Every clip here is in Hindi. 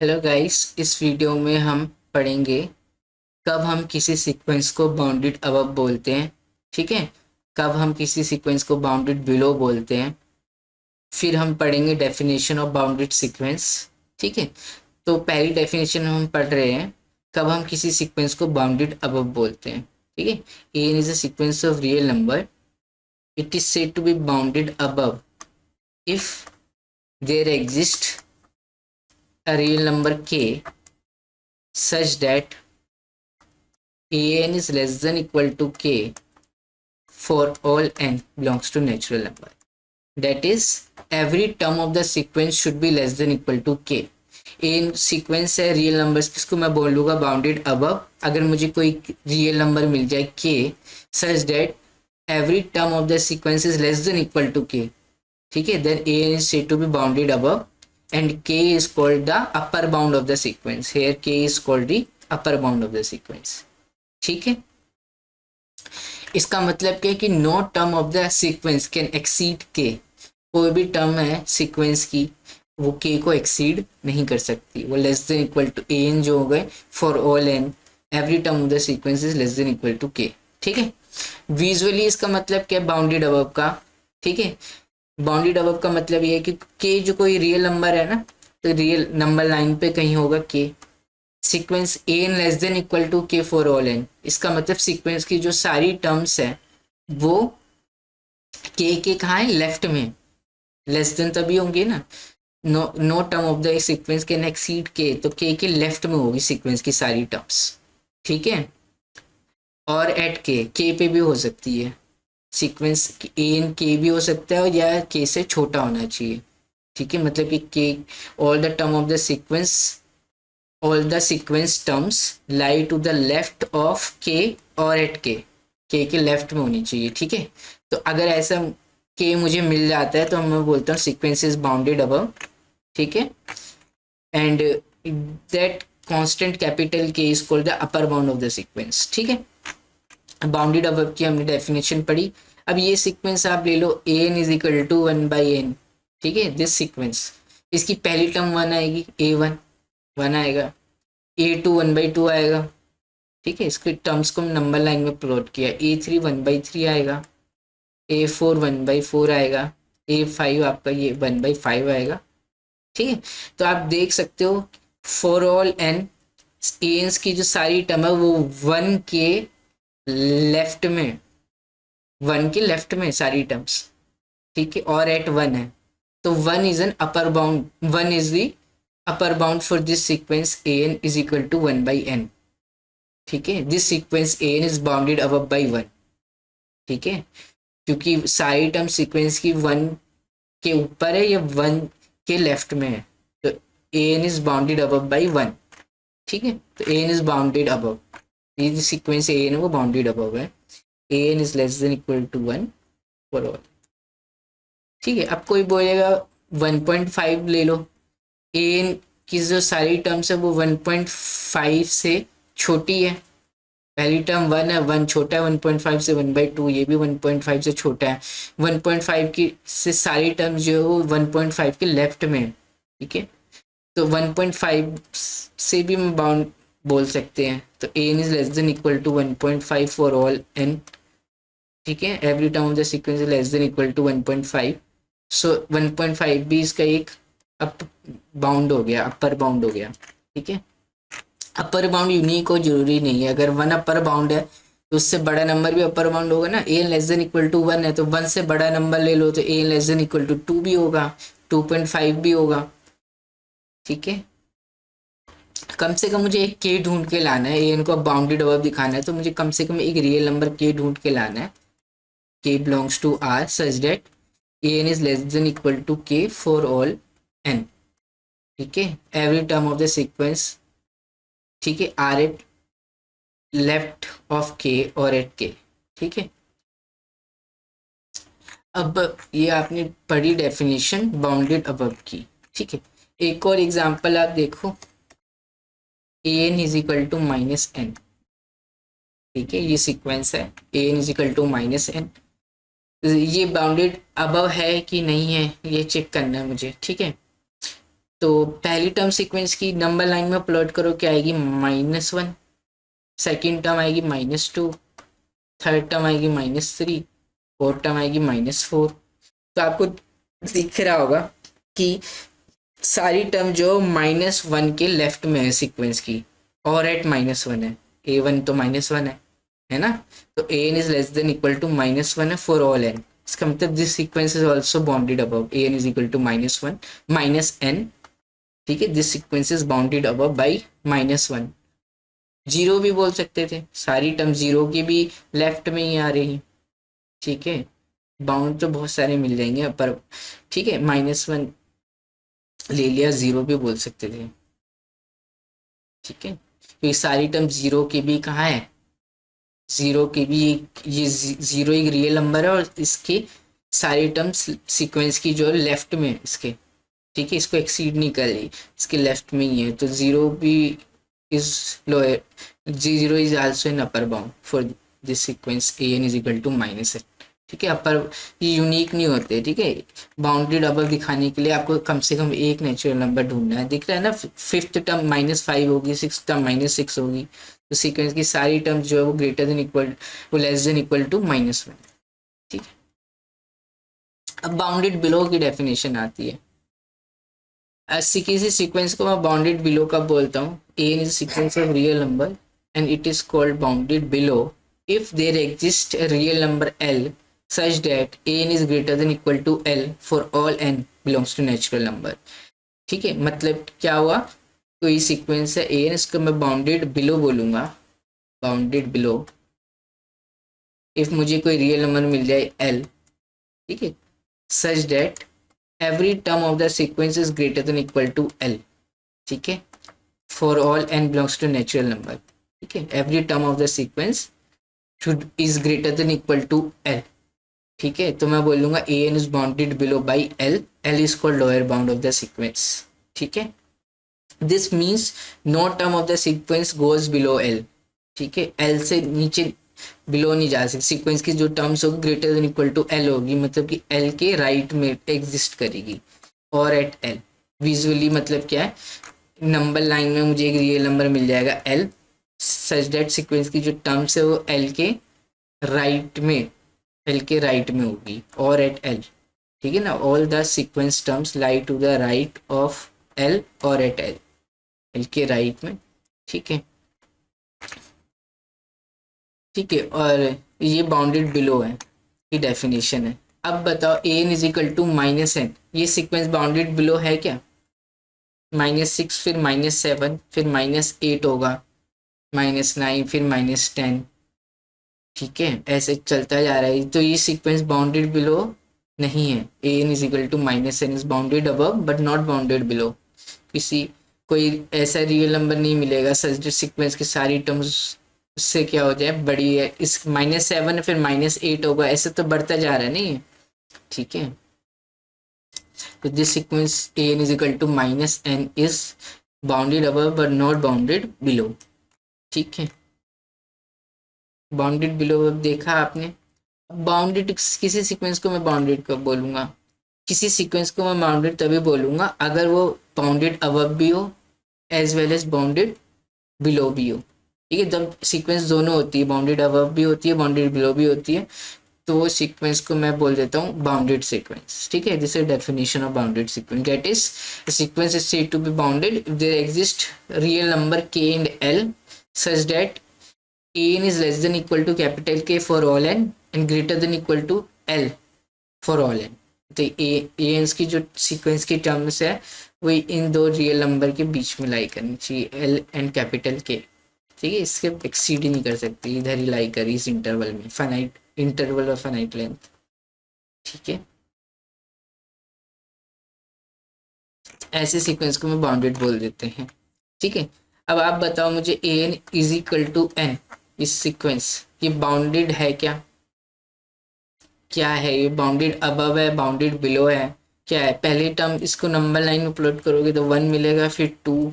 हेलो गाइस, इस वीडियो में हम पढ़ेंगे कब हम किसी सीक्वेंस को बाउंडेड अबव बोलते हैं। ठीक है, कब हम किसी सीक्वेंस को बाउंडेड बिलो बोलते हैं। फिर हम पढ़ेंगे डेफिनेशन ऑफ बाउंडेड सीक्वेंस। ठीक है, तो पहली डेफिनेशन हम पढ़ रहे हैं, कब हम किसी सीक्वेंस को बाउंडेड अबव बोलते हैं। ठीक है, n is a sequence of real number, it is said to be bounded above if there exist a real number k such that an is less than equal to k for all n belongs to natural number. That is, every term of the sequence should be less than equal to k. In sequence है रियल नंबर्स, किसको मैं बोलूँगा बाउंडेड अबव, अगर मुझे कोई रियल नंबर मिल जाए k such that every term of the sequence is less than equal to k. ठीक है, then an is said to be bounded above and k is called the upper bound of the sequence. Here k is called the upper bound of the sequence. ठीक है, इसका मतलब क्या है कि no term of the sequence can exceed K. कोई भी टर्म है सीक्वेंस की वो के को एक्सीड नहीं कर सकती, वो less than equal to n जो हो गए for all n, every term of the sequence is less than equal to K. ठीक है, विजुअली इसका मतलब क्या है बाउंडेड अबव का। ठीक है, बाउंडेड अबव का मतलब ये है कि के जो कोई रियल नंबर है ना, तो रियल नंबर लाइन पे कहीं होगा K. Sequence n less than equal to के फॉर ऑल एन, इसका मतलब सीक्वेंस की जो सारी टर्म्स है वो के कहाँ है, लेफ्ट में। लेस देन तभी होंगे ना, no term of the sequence can exceed K, तो के लेफ्ट में होगी सीक्वेंस की सारी टर्म्स। ठीक है, और एट के पे भी हो सकती है सीक्वेंस, एन के भी हो सकता है या के से छोटा होना चाहिए। ठीक है, मतलब कि K all the term of the sequence, all the sequence terms lie to the left of K और एट के लेफ्ट में होनी चाहिए। ठीक है, तो अगर ऐसा के मुझे मिल जाता है तो मैं बोलता हूँ सीक्वेंस इज बाउंडेड अबव। ठीक है, एंड दैट कांस्टेंट कैपिटल के is called the upper bound of the sequence. ठीक है, बाउंडेड अबव की हमने डेफिनेशन पढ़ी। अब ये सीक्वेंस आप ले लो, n is equal to one by n. ठीक है, दिस सीक्वेंस, इसकी पहली टर्म वन आएगी, ए वन आएगा, ए टू वन बाई टू आएगा। ठीक है, इसके टर्म्स को नंबर लाइन में प्लॉट किया, ए थ्री वन बाई थ्री आएगा, ए फोर वन बाई फोर आएगा, ए फाइव आपका ये वन बाई फाइव आएगा। ठीक है, तो आप देख सकते हो फॉर ऑल एन, एन्स की जो सारी टर्म है वो वन के लेफ्ट में, वन के लेफ्ट में सारी टर्म्स। ठीक है, और एट वन है, तो one is an upper bound, one is the upper bound for this sequence a n is equal to one by n. ठीक है, this sequence a n is bounded above by one. ठीक है, क्योंकि सारी टर्म सीक्वेंस की वन के ऊपर है या वन के लेफ्ट में है, तो a n is bounded above by one. ठीक है, तो a n is bounded above, ये जो सीक्वेंस ए एन है वो बाउंडेड अबव है, a n is less than equal to one for all. ठीक है, अब कोई बोलेगा 1.5 ले लो, ए एन की जो सारी टर्म्स है वो 1.5 से छोटी है। पहली टर्म वन है, वन छोटा है 1.5 से, वन बाई टू ये भी 1.5 से छोटा है। 1.5 की से सारी टर्म्स जो है वो 1.5 के लेफ्ट में है। ठीक है, तो 1.5 से भी हम बाउंड बोल सकते हैं, तो n is less than equal to 1.5 for all n. ठीक है, every term of the sequence is less than equal to 1.5, so 1.5 भी इसका एक अप बाउंड हो गया, अपर बाउंड हो गया। ठीक है, अपर बाउंड यूनिक हो जरूरी नहीं है, अगर वन अपर बाउंड है तो उससे बड़ा नंबर भी अपर बाउंड होगा ना। A less than equal to one है तो वन से बड़ा नंबर ले लो तो a less than equal to two भी होगा, 2.5 भी होगा। ठीक है, कम से कम मुझे एक के ढूंढ के लाना है, एन को बाउंडेड अबव दिखाना है तो मुझे कम से कम एक रियल नंबर के ढूंढ के लाना है, K belongs to R such that n is less than equal to के फॉर ऑल एन। ठीक है, every term of the sequence, ठीक है, are eight left of K और एट के। ठीक है, अब ये आपने पढ़ी डेफिनेशन बाउंडेड अबव की। ठीक है, एक और एग्जांपल आप देखो, a n is equal to minus n. ठीक है, ये सीक्वेंस है, a n is equal to minus n, ये बाउंडेड अबव है कि नहीं है ये चेक करना है मुझे। ठीक है, तो पहली टर्म सीक्वेंस की नंबर लाइन में प्लॉट करो, क्या आएगी -1, सेकेंड टर्म आएगी -2, थर्ड टर्म आएगी -3, फोर्थ टर्म आएगी -4। तो आपको दिख रहा होगा कि सारी टर्म जो -1 के लेफ्ट में है सीक्वेंस की, और एट -1 है, a1 तो -1 है ना। तो an is less than equal to -1 है फॉर ऑल n। इसका मतलब this sequence is also bounded above an is equal to -1 -n। ठीक है, this sequence is bounded above by -1। Zero भी बोल सकते थे, सारी टर्म जीरो की भी लेफ्ट में ही आ रही। ठीक है, बाउंड तो बहुत सारे मिल जाएंगे पर ठीक है, -1 ले लिया, जीरो भी बोल सकते थे। ठीक है, तो ये सारी टर्म जीरो की भी कहाँ है, जीरो की भी, ये जीरो एक रियल नंबर है और इसके सारी टर्म्स सीक्वेंस की जो लेफ्ट में है इसके, ठीक है, इसको एक्सीड नहीं कर रही, इसके लेफ्ट में ही है। तो जीरो भी is lower, zero is also in upper bound for this sequence a n is equal to -n। ठीक है, अपर ये यूनिक नहीं होते। ठीक है, बाउंडेड अबव दिखाने के लिए आपको कम से कम एक नेचुरल नंबर ढूंढना है। दिख रहा है ना, फिफ्थ टर्म -5 होगी, सिक्स टर्म -6 होगी, तो सीक्वेंस की सारी टर्म्स जो है वो ग्रेटर देन इक्वल, वो लेस देन इक्वल टू -1। ठीक है, अब बाउंडेड बिलो की डेफिनेशन आती है। ऐसी किसी सीक्वेंस को मैं बाउंडेड बिलो कब बोलता हूँ, n is sequence of real number and it is called bounded below if there exists a real number L such that an is greater than equal to L for all n belongs to natural number। ठीक है, मतलब क्या हुआ, कोई सीक्वेंस है an, इसको मैं बाउंडेड बिलो बोलूंगा, बाउंडेड बिलो इफ मुझे कोई रियल नंबर मिल जाए L, ठीक है, such that every term of the sequence is greater than equal to L। ठीक है, for all n belongs to natural number. ठीक है, every term of the sequence should is greater than equal to L। ठीक है, तो मैं बोलूंगा a n is bounded below by L, L is called lower bound of the sequence. ठीक है, this means no term of the sequence goes below L। ठीक है, L से नीचे बिलो नहीं जा सकती, सीक्वेंस की जो टर्म्स होगी greater than equal to L होगी, मतलब कि L के राइट में एग्जिस्ट करेगी, और एट L। विजुअली मतलब क्या है, नंबर लाइन में मुझे एक रियल नंबर मिल जाएगा L सच दैट सीक्वेंस की जो टर्म्स है वो L के राइट में, L के राइट में होगी, और एट L। ठीक है ना, all the sequence terms lie to the right of L और एट L, L के राइट में। ठीक है, ठीक है, और ये बाउंडेड बिलो है, ये डेफिनेशन है। अब बताओ a n is equal to -n, ये सीक्वेंस बाउंडेड बिलो है क्या, -6 फिर -7 फिर -8 होगा, -9 फिर -10। ठीक है, ऐसे चलता जा रहा है, तो ये सीक्वेंस बाउंडेड बिलो नहीं है। A n is equal to -n is bounded above but not bounded below. किसी कोई ऐसा रियल नंबर नहीं मिलेगा सच सीक्वेंस की सारी टर्म्स उससे क्या हो जाए बड़ी है, इस -7 फिर -8 होगा, ऐसे तो बढ़ता जा रहा है नहीं है। ठीक है, तो this sequence a n is equal to -n is bounded above but not bounded below. ठीक है, बाउंडेड बिलो देखा आपने। बाउंडेड किसी सीक्वेंस को मैं बाउंडेड कब बोलूंगा, किसी सीक्वेंस को मैं बाउंडेड तभी बोलूंगा अगर वो बाउंडेड अबव भी हो as well as bounded below भी हो। ठीक है, जब सीक्वेंस दोनों होती है, बाउंडेड अबव भी होती है, बाउंडेड बिलो भी होती है, तो वो सीक्वेंस को मैं बोल देता हूँ बाउंडेड सीक्वेंस। ठीक है, this is definition of bounded sequence, that is sequence is said to be bounded if there exist real number k and L such that an is less than equal to capital K for all n and greater than equal to L for all n। तो एन की जो सीक्वेंस की टर्म्स है वो इन दो रियल नंबर के बीच में लाई करनी चाहिए, L एंड कैपिटल K। ठीक है, इसके एक्सीड ही नहीं कर सकती, इधर ही लाई करी इस इंटरवल में, फाइनाइट इंटरवल और फाइनाइट लेंथ। ठीक है, ऐसे सीक्वेंस को मैं बाउंडेड बोल देते हैं। ठीक है, अब आप बताओ मुझे a n is equal to n, इस सीक्वेंस ये बाउंडेड है क्या, क्या है ये, बाउंडेड अबव है, बाउंडेड बिलो है, क्या है। पहले टर्म इसको नंबर लाइन में प्लॉट करोगे तो 1 मिलेगा, फिर 2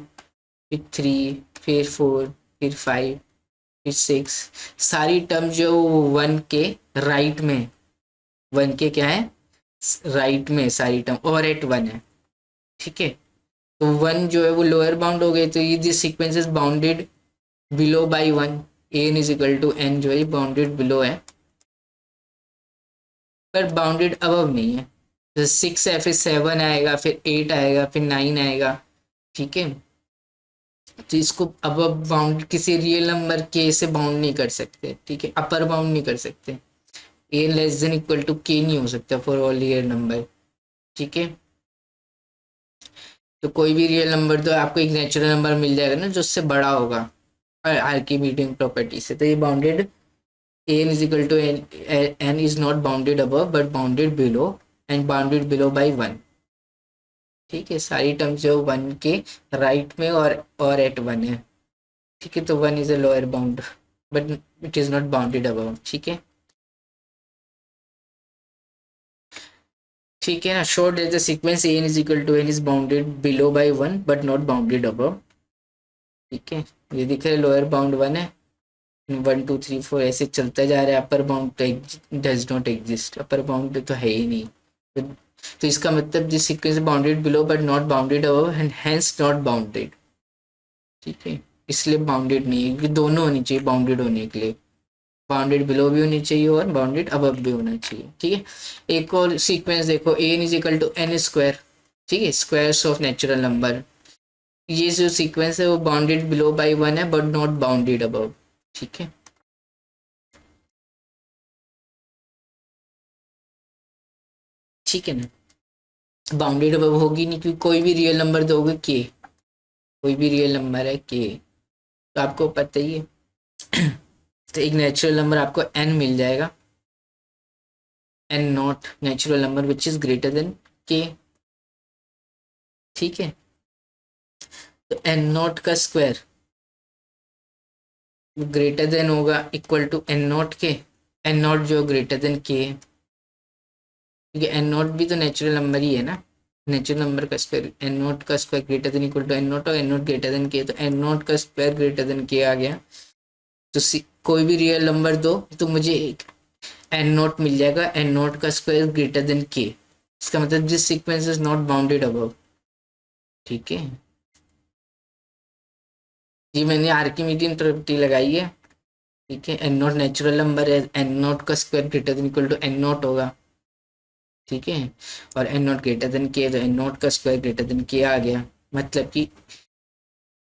फिर 3 फिर 4 फिर 5 फिर 6, सारी टर्म जो 1 के राइट में, 1 के क्या है राइट में सारी टर्म, और एट 1 है। ठीक है, तो 1 जो है वो लोअर बाउंड हो गए, तो ये this sequence is bounded below by 1, n is equal to n जो है बाउंडेड बिलो है पर बाउंडेड अबव नहीं है। जैसे 6 है, फिर 7 आएगा, फिर 8 आएगा, फिर 9 आएगा, ठीक है। तो इसको अबव बाउंड किसी रियल नंबर के से बाउंड नहीं कर सकते, ठीक है, अपर बाउंड नहीं कर सकते। ए लेस देन इक्वल टू के नहीं हो सकता फॉर ऑल रियल नंबर, ठीक है। तो कोई भी रियल नंबर तो आपको एक नेचुरल नंबर मिल जाएगा ना जो उससे बड़ा होगा आर्किमीडियन प्रॉपर्टी से, तो ये bounded n is equal to n, n is not bounded above but bounded below and bounded below by 1, ठीक है। सारी टर्म्स जो 1 के राइट में और एट 1 है, ठीक है। तो 1 is a lower bound but it is not bounded above, ठीक है। ठीक है ना, show that the sequence n is equal to n is bounded below by 1 but not bounded above, ठीक है। ये दिख रहा है लोअर बाउंड 1 है, 1 2 3 4 ऐसे चलता जा रहा है, अपर बाउंड तो does not exist, upper bound तो है ही नहीं। तो इसका मतलब this sequence bounded below but not bounded above and hence not bounded, ठीक है। इसलिए बाउंडेड नहीं है, कि दोनों होनी चाहिए बाउंडेड होने के लिए, बाउंडेड बिलो भी होनी चाहिए और बाउंडेड अबव भी होना चाहिए, ठीक है। एक और सीक्वेंस देखो, n is equal to n square, ठीक है, स्क्वायर्स ऑफ नेचुरल नंबर। ये जो सीक्वेंस है वो बाउंडेड बिलो बाई 1 है बट नॉट बाउंडेड अबव, ठीक है। ठीक है ना, बाउंडेड अबव होगी नहीं क्योंकि कोई भी रियल नंबर दोगे के, कोई भी रियल नंबर है के, तो आपको पता ही है। तो एक नेचुरल नंबर आपको एन मिल जाएगा, n not natural number which is greater than k, ठीक है। तो एन नॉट का स्क्वायर ग्रेटर देन होगा equal to n not k, n not जो ग्रेटर देन के है, क्योंकि एन नॉट भी तो नेचुरल नंबर ही है ना, नेचुरल नंबर का स्क्वायर, एन नॉट का square greater than equal to n not और n not greater than k, तो एन नॉट का स्क्वायर ग्रेटर देन के आ गया। तो कोई भी रियल नंबर दो तो मुझे एक एन नॉट मिल जाएगा, एन नॉट का स्क्वायर ग्रेटर देन के, इसका मतलब this sequence is not bounded above, ठीक है। ये मैंने आर्किमिडियन प्रॉपर्टी लगाई है, ठीक है। एन नॉट नेचुरल नंबर है, एन नॉट का square greater than equal to n not होगा, ठीक है। और n not greater than k, तो एन नॉट का स्क्वायर ग्रेटर देन के आ गया, मतलब कि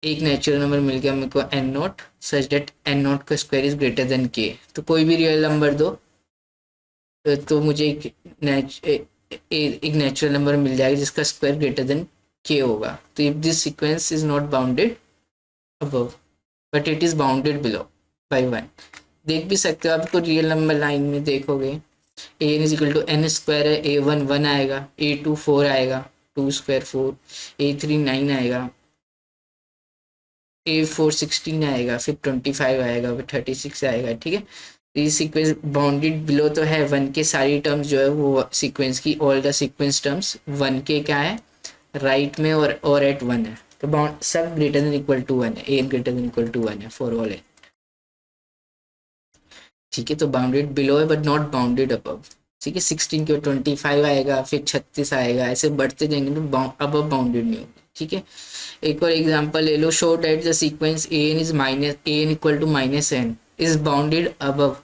एक नेचुरल नंबर मिल गया मेरे को n not such that n not का square is greater than k. तो कोई भी रियल नंबर दो तो मुझे एक नेचुरल नंबर मिल जाएगा जिसका स्क्वायर ग्रेटर देन के होगा। तो if this sequence is not bounded above but it is bounded below by 1, देख भी सकते हो आपको रियल नंबर लाइन में देखोगे, a n is equal to n square है, ए वन 1 आएगा, ए टू 4 आएगा, 2 स्क्वायर 4, ए थ्री 9 आएगा, ए फोर 16 आएगा, फिर 25 आएगा, फिर 36 आएगा, ठीक है। तो ये सीक्वेंस बाउंडेड बिलो तो है 1 के, सारी टर्म्स जो है वो सीक्वेंस की ऑल द सीक्वेंस टर्म्स 1 के क्या है राइट में और एट 1 है, तो बाउंड सब ग्रेटर देन इक्वल टू 1 है, ए ग्रेटर देन इक्वल टू 1 है फॉर ऑल है, ठीक है। तो बाउंडेड बिलो है बट नॉट बाउंडेड अबव, ठीक है। 16 के 25 आएगा, फिर 36 आएगा, ऐसे बढ़ते जाएंगे तो अबव बाउंडेड नहीं होगी, ठीक है। एक और एग्जांपल ले लो, show that the sequence a n is minus a n equal to minus n is bounded above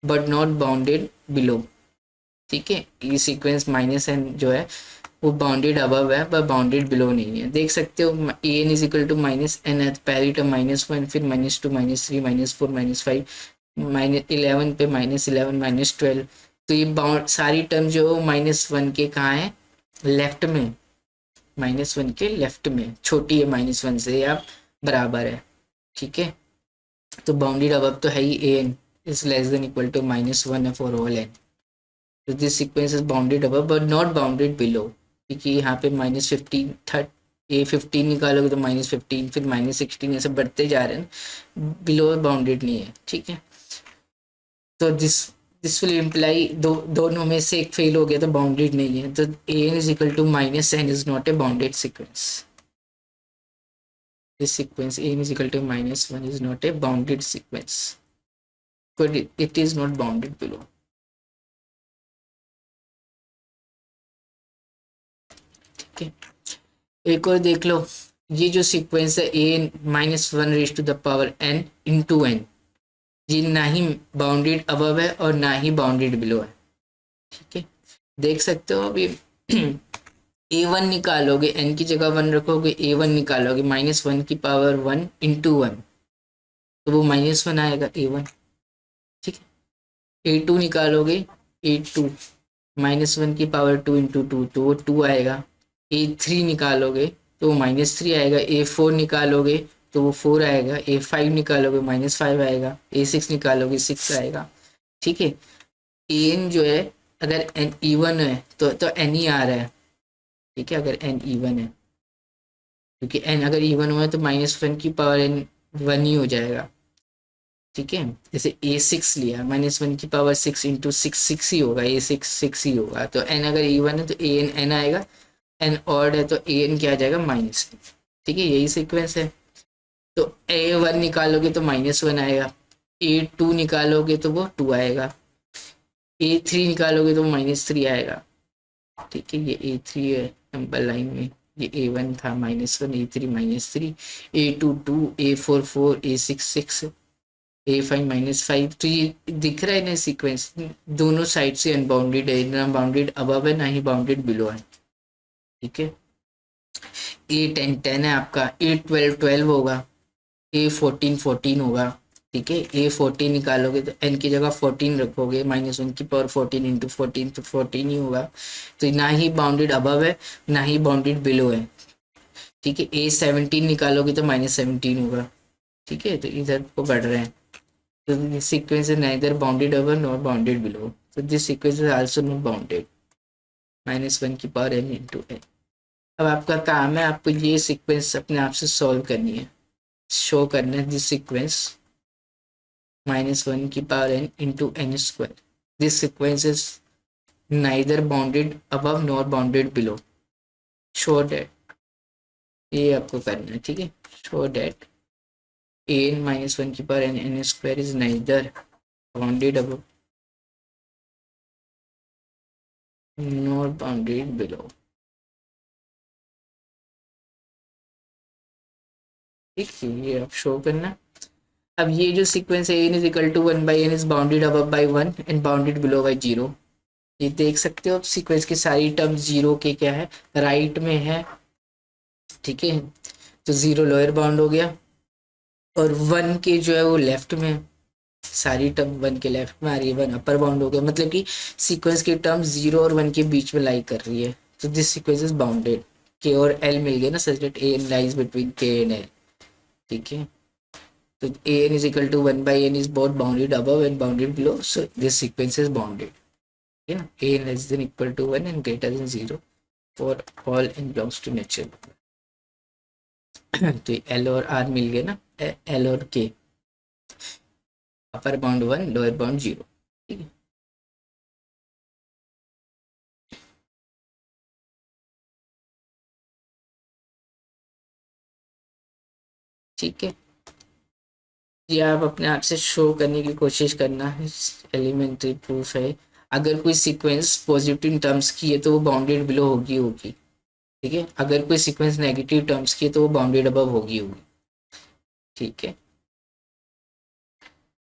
but not bounded below, ठीक है। ये सीक्वेंस माइनस एन जो है वो बाउंडेड अबव है पर बाउंडेड बिलो नहीं है, देख सकते हो a n is equal to minus n है, पहली टर्म -1, फिर -2 -3 -4 -5 -11 पे -11 -12, तो ये बाउंड सारी टर्म जो -1 के कहाँ है लेफ्ट में, -1 के लेफ्ट में छोटी है -1 से या बराबर है, ठीक है। तो बाउंडेड अबव तो है ही, a n is less than equal to -1 है फॉर ऑल एन, तो this sequence is bounded above but not bounded below, क्योंकि यहाँ पे -15 थर्ड ए 15 निकालोगे तो -15 फिर -16 ऐसे बढ़ते जा रहे हैं, बिलो बाउंडेड नहीं है, ठीक है। तो दिस विल इम्प्लाई दोनों में से एक फेल हो गया तो बाउंडेड नहीं है, तो a n is equal to -n is not a bounded sequence, this sequence a n is equal to -1 is not a bounded sequence, but it is not bounded below, ठीक है। एक और देख लो, ये जो सीक्वेंस है a minus one raise to the power n into n, ये ना ही बाउंडेड अबव है और ना ही बाउंडेड बिलो है। ठीक है, देख सकते हो अभी ए वन निकालोगे, एन की जगह वन रखोगे, ए वन निकालोगे माइनस वन की पावर वन इंटू वन, तो वो माइनस वन आएगा ए वन। ठीक है, ए टू निकालोगे, ए टू माइनस वन की पावर टू इंटू टू, तो वो टू आएगा। ए थ्री निकालोगे तो वो माइनस थ्री आएगा। ए फोर निकालोगे तो वो फोर आएगा। ए फाइव निकालोगे माइनस फाइव आएगा। ए सिक्स निकालोगे सिक्स आएगा। ठीक है, एन जो है, अगर एन इवन है तो एन ही आ रहा है। ठीक है, अगर एन इवन है, क्योंकि एन अगर इवन हुआ है तो माइनस वन की पावर एन वन ही हो जाएगा। ठीक है, जैसे ए सिक्स लिया, माइनस वन की power six into six six ही होगा, ए सिक्स सिक्स ही होगा। तो एन अगर इवन है तो ए एन एन आएगा, एन ऑड है तो ए एन क्या आ जाएगा, माइनस। ठीक है, यही सीक्वेंस है। तो ए वन निकालोगे तो माइनस वन आएगा। ए टू निकालोगे तो वो टू आएगा। ए थ्री निकालोगे तो माइनस थ्री आएगा। ठीक है, ये ए थ्री है नंबर लाइन में, ये ए वन था minus one, a three minus three, a two two, a four four, a six six, a five minus five. तो ये दिख रहा है ना सीक्वेंस, दोनों साइड से अनबाउंडेड है, ना बाउंडेड अबव है ना ही बाउंडेड बिलो है। ठीक है, ए टेन टेन है आपका, ए ट्वेल्व ट्वेल्व होगा, ए फोर्टीन फोर्टीन होगा। ठीक है, ए फोर्टीन निकालोगे तो एन की जगह फोर्टीन रखोगे, माइनस वन की पावर फोर्टीन इंटू फोर्टीन, तो फोर्टीन ही होगा। तो ना ही बाउंडेड अबव है ना ही बाउंडेड बिलो है। ठीक है, ए सेवनटीन निकालोगे तो माइनस सेवनटीन होगा। ठीक है, तो इधर को बढ़ रहे हैं। तो this sequence is neither bounded above nor bounded below, तो this sequence is also not bounded, minus one की पावर एन इंटू एन। अब आपका काम है, आपको ये सीक्वेंस अपने आप से सॉल्व करनी है, शो करना है दिस सीक्वेंस माइनस वन की power n into n square, this sequence is neither bounded above nor bounded below, show that, ये आपको करना है। ठीक है, show that a n minus one की power n n square is neither bounded above nor bounded below. ठीक है, ये आप शो करना। अब ये जो सीक्वेंस है, n is equal to one by n is bounded above by one and bounded below by zero. ये देख सकते हो आप सीक्वेंस की सारी टर्म जीरो के क्या है, राइट में है। ठीक है, तो जीरो लोअर बाउंड हो गया और वन के जो है वो लेफ्ट में है। सारी टर्म वन के लेफ्ट में आ रही है, वन अपर बाउंड हो गया, मतलब कि सीक्वेंस की टर्म जीरो और वन के बीच में लाई कर रही है। तो दिस सीक्वेंस इज बाउंडेड, के और एल मिल गया ना, such that a n lies between k and L. ठीक है, तो a n is equal to one by n is both bounded above and bounded below, so this sequence is bounded. है ना, a less than equal to one and greater than zero for all n belongs to natural. तो एल और आर मिल गए ना, एल और k, upper bound one lower bound zero. ठीक है, ठीक है, ये आप अपने आप से शो करने की कोशिश करना है, एलिमेंट्री प्रूफ है। अगर कोई सीक्वेंस पॉजिटिव टर्म्स की है तो वो बाउंडेड बिलो होगी होगी। ठीक है, अगर कोई सीक्वेंस नेगेटिव टर्म्स की है तो वो बाउंडेड अबव होगी होगी। ठीक है,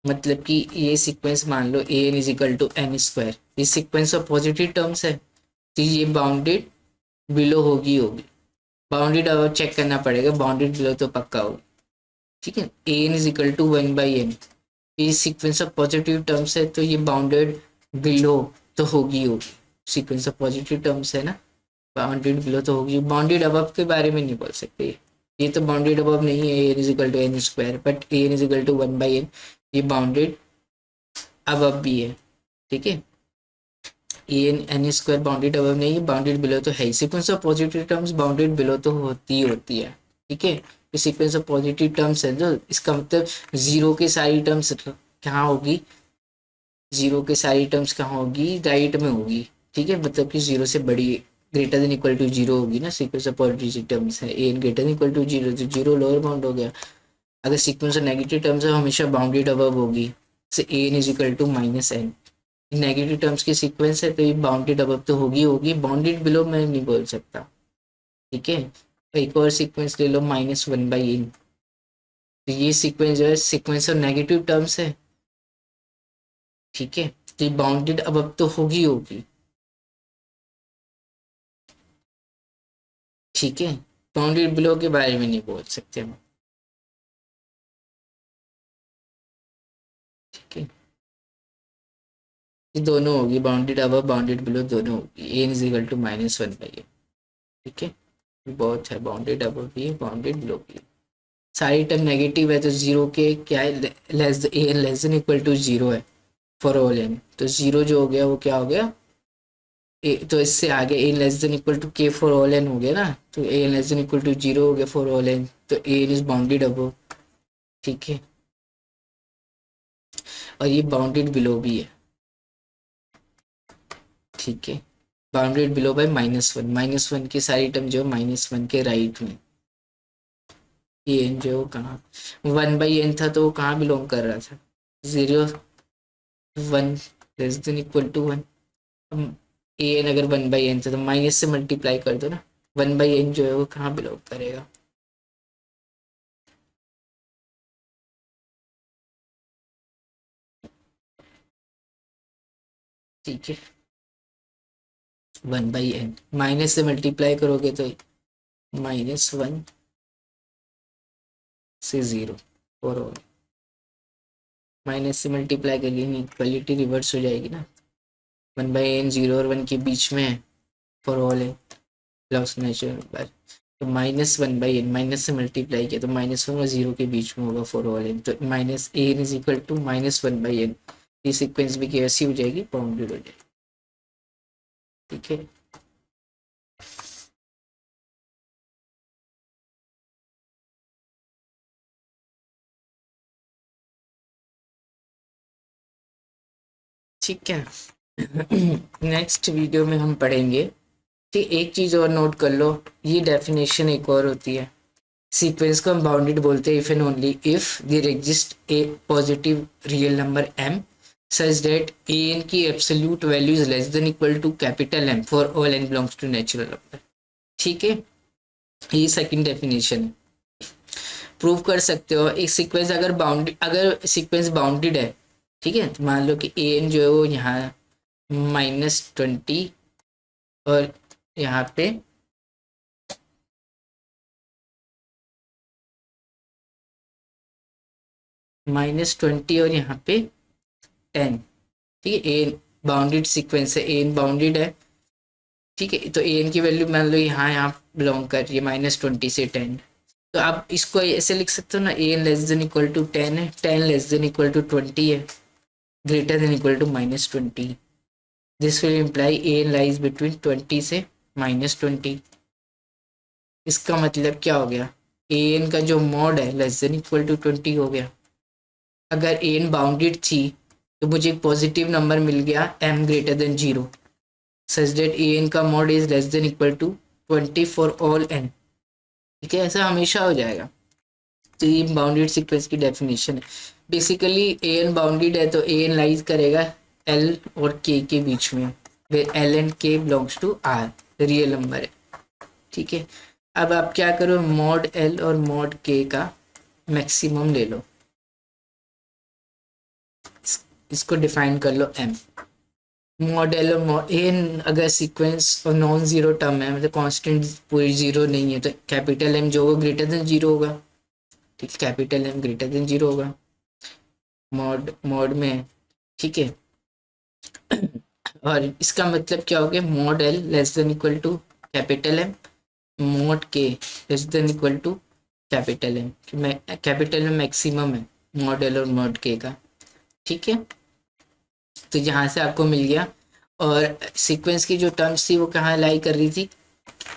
मतलब कि ये सीक्वेंस मान लो a n is equal to n square, ये सीक्वेंस ऑफ पॉजिटिव टर्म्स है तो ये बाउंडेड बिलो होगी होगी। बाउंडेड अबव चेक करना पड़ेगा, बाउंडेड बिलो तो पक्का होगी। ठीक है, a n is equal to one by n, ये सीक्वेंस ऑफ पॉजिटिव टर्म्स है तो ये बाउंडेड बिलो तो होगी होगी। सीक्वेंस ऑफ पॉजिटिव टर्म्स है ना, बाउंडेड बिलो तो होगी। बाउंडेड अबव के बारे में नहीं बोल सकते, ये तो बाउंडेड अबव नहीं है, n is equal to n square, but a n is equal to one by n ये बाउंडेड अबव भी है। ठीक है, a n n square bounded above नहीं है, बाउंडेड बिलो तो है। Sequence of positive terms bounded below तो होती है। ठीक है, ये सीक्वेंस ऑफ पॉजिटिव टर्म्स है, जो इसका मतलब जीरो के सारी टर्म्स कहाँ होगी, जीरो के सारी टर्म्स कहाँ होगी, राइट में होगी। ठीक है, मतलब कि जीरो से बड़ी, greater than equal to zero होगी ना। सीक्वेंस ऑफ पॉजिटिव टर्म्स है, a n greater than equal to zero, तो जीरो लोअर बाउंड हो गया। अगर सीक्वेंस ऑफ नेगेटिव टर्म्स है हमेशा बाउंडेड अबव होगी, से a n is equal to minus n. Negative terms की सीक्वेंस है तो ये बाउंडेड अबव तो होगी होगी, बाउंडेड बिलो मैं नहीं बोल सकता। ठीक है, एक और सीक्वेंस ले लो -1/n। तो ये सीक्वेंस जो है सीक्वेंस ऑफ नेगेटिव टर्म्स है, ठीक है। तो ये बाउंडेड अब तो होगी होगी, ठीक है। बाउंडेड बिलो के बारे में नहीं बोल सकते हम, ठीक है। ये दोनों होगी, बाउंडेड अब बाउंडेड बिलो दोनों होगी। N is equal to -1/n, ठीक है। बहुत है, बाउंडेड अब भी है, बाउंडेड बिलो भी है। सारी टर्म नेगेटिव है तो जीरो के क्या है, less n less than equal to zero है फॉर ऑल एन। तो जीरो जो हो गया वो क्या हो गया, तो इससे आगे a less than equal to के फॉर ऑल एन हो गया ना। तो a less than equal to zero हो गया फॉर ऑल एन, तो एन इज बाउंडेड अबव, ठीक है। और ये बाउंडेड बिलो भी है, ठीक है। बाउंडेड बिलो बाय -1, -1 की सारी टर्म जो -1 के राइट में। ये एन जो कहाँ 1/n था तो वो कहाँ बिलोंग कर रहा था, 0 1 less than equal to 1। A n अगर 1/n था तो माइनस से मल्टीप्लाई कर दो ना, 1/n जो है वो कहाँ बिलोंग करेगा। ठीक है, 1/n माइनस से मल्टीप्लाई करोगे तो -1 से 0 और माइनस से मल्टीप्लाई करेंगे इक्वालिटी रिवर्स हो जाएगी ना। 1/n 0 और 1 के बीच में है फॉर ऑल है, लॉस नेचुरल नंबर। तो -1/n माइनस से मल्टीप्लाई किया तो -1 और 0 के बीच में होगा फॉर ऑल एन। तो minus n is equal to -1/n। ये सीक्वेंस भी कैसी हो जाएगी, बाउंडेड हो जाएगी, ठीक है। ठीक है। नेक्स्ट वीडियो में हम पढ़ेंगे, ठीक। एक चीज और नोट कर लो, ये डेफिनेशन एक और होती है। सीक्वेंस को हम बाउंडेड बोलते हैं if and only if there exist a positive real number m such that an की absolute value is less than equal to capital M for all n belongs to natural number, ठीक है। ये सेकंड डेफिनेशन है। प्रूव कर सकते हो एक सीक्वेंस अगर सीक्वेंस बाउंडेड है, ठीक है। तो मान लो कि an जो है वो यहाँ -20 और यहाँ पे -20 और यहाँ पे 10, ठीक है। एन बाउंडेड सीक्वेंस है, एन बाउंडेड है, ठीक है। तो एन की वैल्यू मान लो यहाँ बिलोंग कर रही है -20 से 10। तो आप इसको ऐसे लिख सकते हो ना, n less than equal to 10 है, 10 लेस देन इक्वल टू 20 है, greater than equal to -20। This will imply n lies between 20 से -20। इसका मतलब क्या हो गया, एन का जो मॉड है लेस देन इक्वल टू 20 हो गया। अगर एन बाउंडेड थी तो मुझे एक पॉजिटिव नंबर मिल गया m greater than 0 such that an का mod is less than equal to 20 for all n, ठीक है। ऐसा हमेशा हो जाएगा। तो ये बाउंडेड सीक्वेंस की डेफिनेशन है। बेसिकली an बाउंडेड है तो an लाइज करेगा l और k के बीच में, where l and k belongs to r, real number है, ठीक है। अब आप क्या करो, मॉड l और मॉड k का मैक्सिमम ले लो, इसको डिफाइन कर लो m। मॉडल और एन अगर सीक्वेंस और नॉन जीरो टर्म है, मतलब कांस्टेंट पूरी जीरो नहीं है, तो कैपिटल एम जो होगा ग्रेटर देन जीरो होगा, ठीक है। Capital M greater than zero होगा मॉड मॉड में, ठीक है। और इसका मतलब क्या हो गया, mod L less than equal to capital M, mod k less than equal to capital M. Capital में मैक्सिमम है मॉड एल और मॉड के का, ठीक है। तो यहाँ से आपको मिल गया। और सीक्वेंस की जो टर्म्स थी वो कहाँ लाई कर रही थी,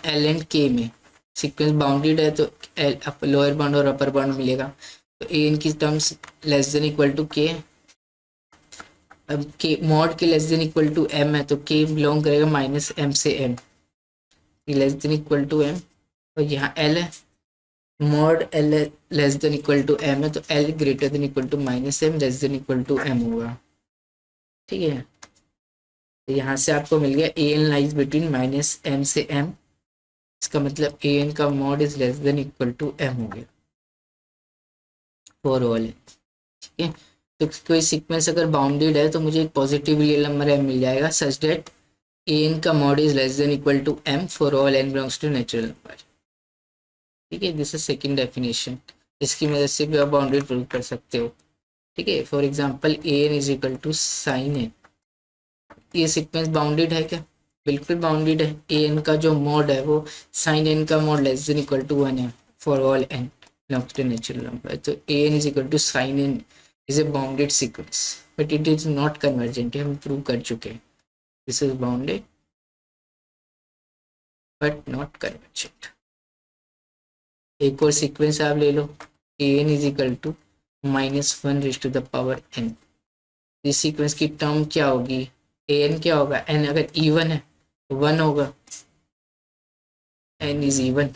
एल एंड के में। सीक्वेंस बाउंडेड है तो एल लोअर बाउंड और अपर बाउंड मिलेगा। तो ए इन की terms less than equal to k, अब k mod k less than equal to m है तो के बिलोंग करेगा -m से m, less than equal to m। और यहाँ एल है, mod L less than equal to m है तो l greater than equal to -m less than equal to m होगा, ठीक है। तो यहाँ से आपको मिल गया a n lies between -m से m, इसका मतलब ए एन का mod is less than equal to m हो गया फॉर ऑल एन। ठीक है, तो कोई सीक्वेंस अगर बाउंडेड है तो मुझे एक पॉजिटिव रियल नंबर एम मिल जाएगा सच दैट ए एन का mod is less than equal to M for all n belongs to natural number. ठीक है, दिस इज सेकंड डेफिनेशन, इसकी मदद से भी आप बाउंडेड प्रूव कर सकते हो। ठीक है, for example a n is equal to sine n, ये सीक्वेंस बाउंडेड है क्या? बिल्कुल बाउंडेड है। ए एन का जो मॉड है वो साइन एन का mod less than equal to 1 है for all n belongs to natural number. तो a n is equal to sine n is a bounded sequence, but it is not convergent, हम प्रूव कर चुके हैं। This is bounded but not convergent. एक और सीक्वेंस आप ले लो, a n is equal to -1 raise to the power n. इस सीक्वेंस की टर्म क्या होगी? ए एन क्या होगा? एन अगर इवन है तो 1 होगा, एन इज इवन।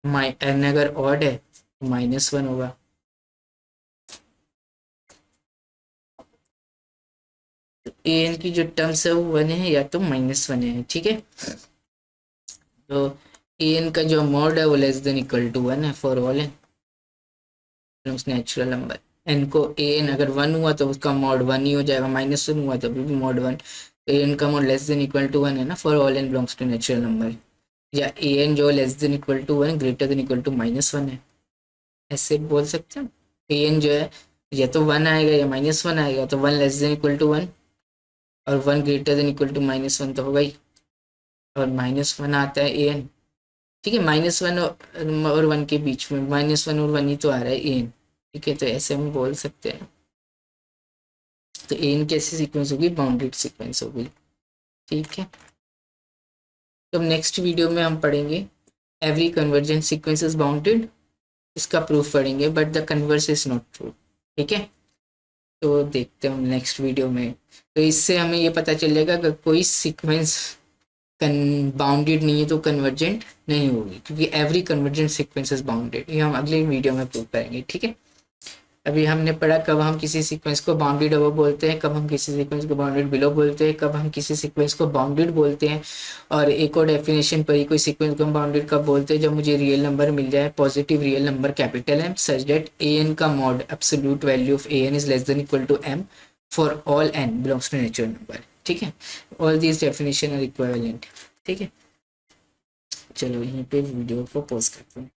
एन अगर ऑड है तो -1 होगा। तो ए एन की जो टर्म्स है वो 1 है या तो -1 है। ठीक है, तो ए एन का जो मॉड है वो लेस देन इक्वल टू 1 है for all n natural number. N को ए एन अगर 1 हुआ तो उसका मॉड 1 ही हो जाएगा, -1 हुआ तो भी मॉड 1। ए एन का mod less than equal to 1 है ना for all n belongs to natural number, या ए एन जो less than equal to 1 greater than equal to -1 है, ऐसे बोल सकते हैं। ए एन जो है या तो 1 आएगा या -1 आएगा, तो 1 लेस देन इक्वल टू 1 और 1 ग्रेटर देन इक्वल टू -1 तो होगा ही, और -1 आता है ए एन। ठीक है, -1 और 1 के बीच में -1 और 1 ही तो आ रहा है ए एन। ठीक है, तो ऐसे हम बोल सकते हैं। तो ए एन कैसी सीक्वेंस होगी? बाउंडेड सीक्वेंस होगी। ठीक है, तो नेक्स्ट वीडियो में हम पढ़ेंगे every convergent sequence is bounded, इसका प्रूफ पढ़ेंगे, but the converse is not true. ठीक है, तो देखते हैं हम नेक्स्ट वीडियो में। तो इससे हमें ये पता चलेगा कि कोई सीक्वेंस बाउंडेड नहीं है तो कन्वर्जेंट नहीं होगी, क्योंकि every convergent sequence is bounded. ये हम अगले वीडियो में प्रूव करेंगे। ठीक है, अभी हमने पढ़ा कब हम किसी सीक्वेंस को बाउंडेड अबव बोलते हैं, कब हम किसी सीक्वेंस को बाउंडेड बिलो बोलते हैं, कब हम किसी सीक्वेंस को बाउंडेड बोलते हैं, और एक और डेफिनेशन पर ही कोई सीक्वेंस को हम बाउंडेड कब बोलते हैं, जब मुझे रियल नंबर मिल जाए, positive real number capital M, such that a n का mod absolute value of a n is less than equal to M for all n belongs to natural number. ठीक है, all these definition are equivalent. ठीक है, चलो यहीं पे वीडियो को पॉज करते हैं।